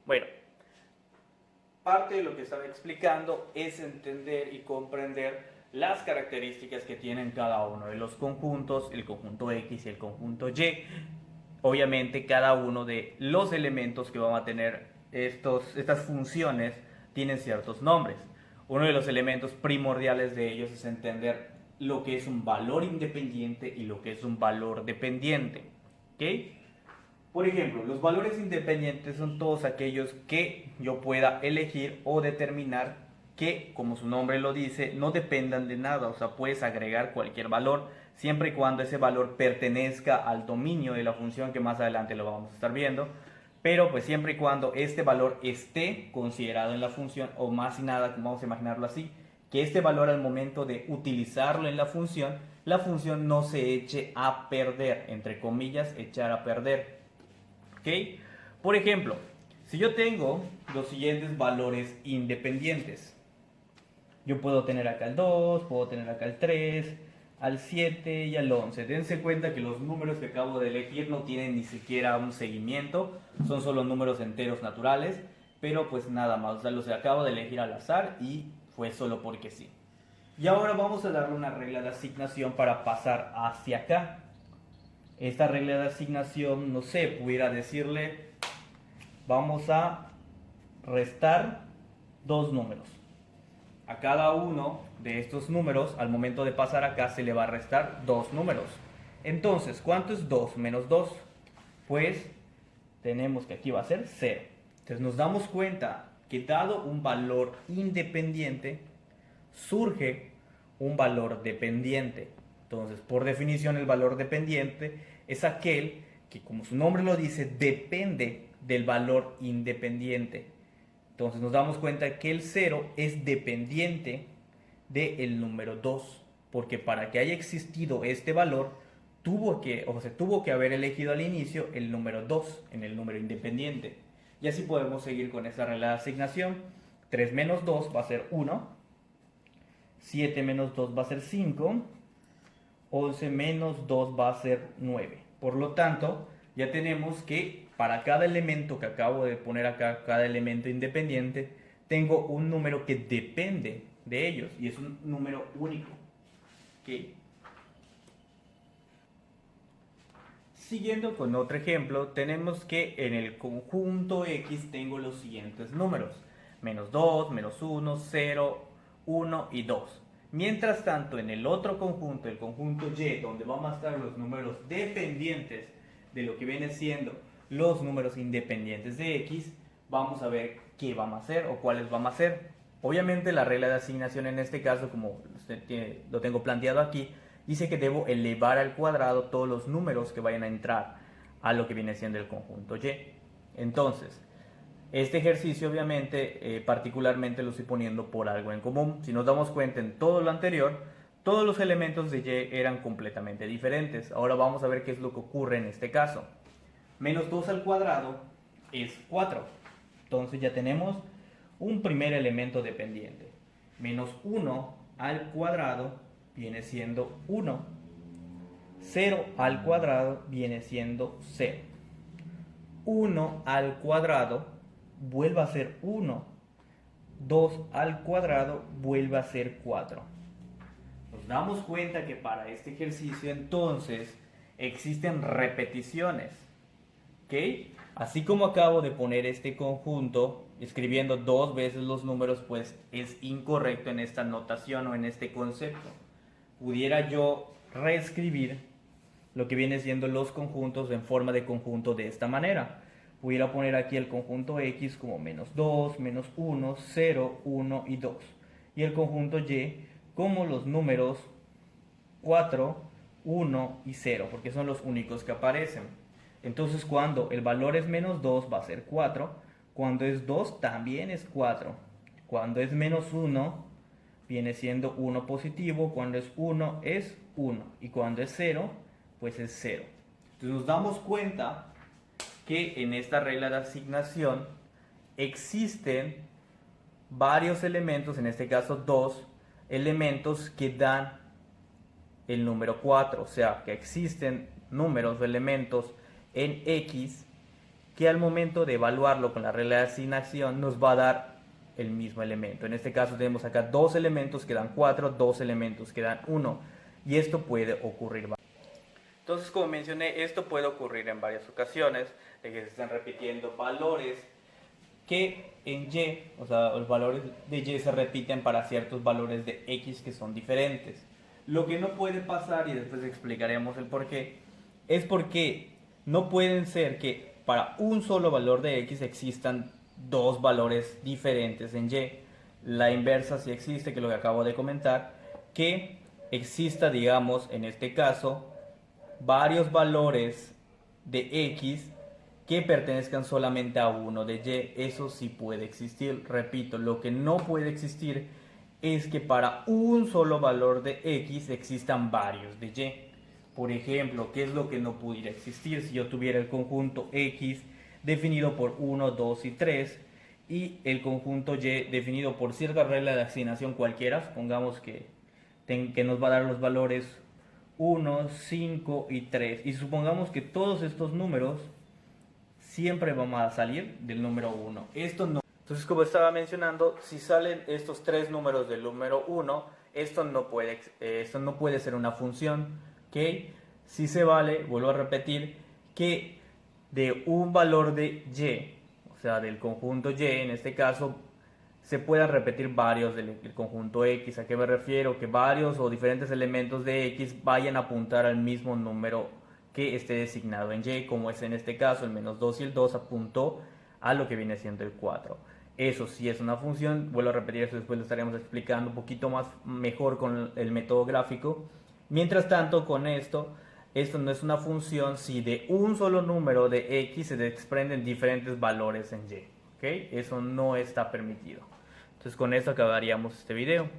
Bueno, parte de lo que estaba explicando es entender y comprender las características que tienen cada uno de los conjuntos, el conjunto X y el conjunto Y. Obviamente cada uno de los elementos que van a tener estas funciones tienen ciertos nombres. Uno de los elementos primordiales de ellos es entender lo que es un valor independiente y lo que es un valor dependiente. ¿Ok? Por ejemplo, los valores independientes son todos aquellos que yo pueda elegir o determinar que, como su nombre lo dice, no dependan de nada. O sea, puedes agregar cualquier valor siempre y cuando ese valor pertenezca al dominio de la función, que más adelante lo vamos a estar viendo. Pero pues siempre y cuando este valor esté considerado en la función, o más y nada, vamos a imaginarlo así, que este valor al momento de utilizarlo en la función no se eche a perder, entre comillas, echar a perder. ¿Ok? Por ejemplo, si yo tengo los siguientes valores independientes, yo puedo tener acá el 2, puedo tener acá el 3, al 7 y al 11. Dense cuenta que los números que acabo de elegir no tienen ni siquiera un seguimiento, son solo números enteros naturales, pero pues nada más, o sea, los acabo de elegir al azar y fue solo porque sí. Y ahora vamos a darle una regla de asignación para pasar hacia acá. Esta regla de asignación, no sé, pudiera decirle, vamos a restar dos números. A cada uno de estos números, al momento de pasar acá, se le va a restar dos números. Entonces, ¿cuánto es 2 menos 2? Pues tenemos que aquí va a ser 0. Entonces nos damos cuenta que dado un valor independiente, surge un valor dependiente. Entonces, por definición, el valor dependiente es aquel que, como su nombre lo dice, depende del valor independiente. Entonces nos damos cuenta que el 0 es dependiente del número 2, porque para que haya existido este valor, tuvo que haber elegido al inicio el número 2 en el número independiente. Y así podemos seguir con esta regla de asignación. 3 menos 2 va a ser 1, 7 menos 2 va a ser 5, 11 menos 2 va a ser 9. Por lo tanto, ya tenemos que para cada elemento que acabo de poner acá, cada elemento independiente, tengo un número que depende de ellos y es un número único. ¿Okay? Siguiendo con otro ejemplo, tenemos que en el conjunto X tengo los siguientes números: menos 2, menos 1, 0, 1 y 2. Mientras tanto, en el otro conjunto, el conjunto Y, donde van a estar los números dependientes de lo que viene siendo los números independientes de X, vamos a ver qué vamos a hacer o cuáles vamos a hacer. Obviamente la regla de asignación en este caso, como lo tengo planteado aquí, dice que debo elevar al cuadrado todos los números que vayan a entrar a lo que viene siendo el conjunto Y. Entonces, este ejercicio obviamente particularmente lo estoy poniendo por algo en común. Si nos damos cuenta en todo lo anterior, todos los elementos de Y eran completamente diferentes. Ahora vamos a ver qué es lo que ocurre en este caso. Menos 2 al cuadrado es 4. Entonces ya tenemos un primer elemento dependiente. Menos 1 al cuadrado viene siendo 1. 0 al cuadrado viene siendo 0. 1 al cuadrado vuelve a ser 1. 2 al cuadrado vuelve a ser 4. Nos damos cuenta que para este ejercicio entonces existen repeticiones. ¿Ok? Así como acabo de poner este conjunto escribiendo dos veces los números, pues es incorrecto en esta notación o en este concepto. Pudiera yo reescribir lo que viene siendo los conjuntos en forma de conjunto de esta manera. Pudiera poner aquí el conjunto X como menos 2, menos 1, 0, 1 y 2. Y el conjunto Y como los números 4, 1 y 0, porque son los únicos que aparecen. Entonces cuando el valor es menos 2 va a ser 4, cuando es 2 también es 4, cuando es menos 1 viene siendo 1 positivo, cuando es 1 es 1 y cuando es 0 pues es 0. Entonces nos damos cuenta que en esta regla de asignación existen varios elementos, en este caso 2 elementos que dan el número 4, o sea que existen números o elementos en X que al momento de evaluarlo con la regla de asignación nos va a dar el mismo elemento. En este caso tenemos acá dos elementos que dan 4, dos elementos que dan 1, y esto puede ocurrir. Entonces, como mencioné, esto puede ocurrir en varias ocasiones, de que se estén repitiendo valores que en Y, o sea, los valores de Y se repiten para ciertos valores de X que son diferentes. Lo que no puede pasar, y después explicaremos el por qué, es porque no pueden ser que para un solo valor de X existan dos valores diferentes en Y. La inversa sí existe, que es lo que acabo de comentar, que exista, digamos, en este caso, varios valores de X que pertenezcan solamente a uno de Y. Eso sí puede existir. Repito, lo que no puede existir es que para un solo valor de X existan varios de Y. Por ejemplo, ¿qué es lo que no pudiera existir si yo tuviera el conjunto X definido por 1, 2 y 3 y el conjunto Y definido por cierta regla de asignación cualquiera? Supongamos que nos va a dar los valores 1, 5 y 3, y supongamos que todos estos números siempre van a salir del número 1. Esto no. Entonces, como estaba mencionando, si salen estos tres números del número 1, esto no puede ser una función. ¿Okay? Sí se vale, vuelvo a repetir, que de un valor de Y, o sea, del conjunto Y, en este caso, se puedan repetir varios del conjunto X. ¿A qué me refiero? Que varios o diferentes elementos de X vayan a apuntar al mismo número que esté designado en Y, como es en este caso el menos 2 y el 2 apuntó a lo que viene siendo el 4. Eso sí es una función, vuelvo a repetir eso, después lo estaremos explicando un poquito más mejor con el método gráfico. Mientras tanto, con esto no es una función si de un solo número de X se desprenden diferentes valores en Y. ¿Okay? Eso no está permitido. Entonces con esto acabaríamos este video.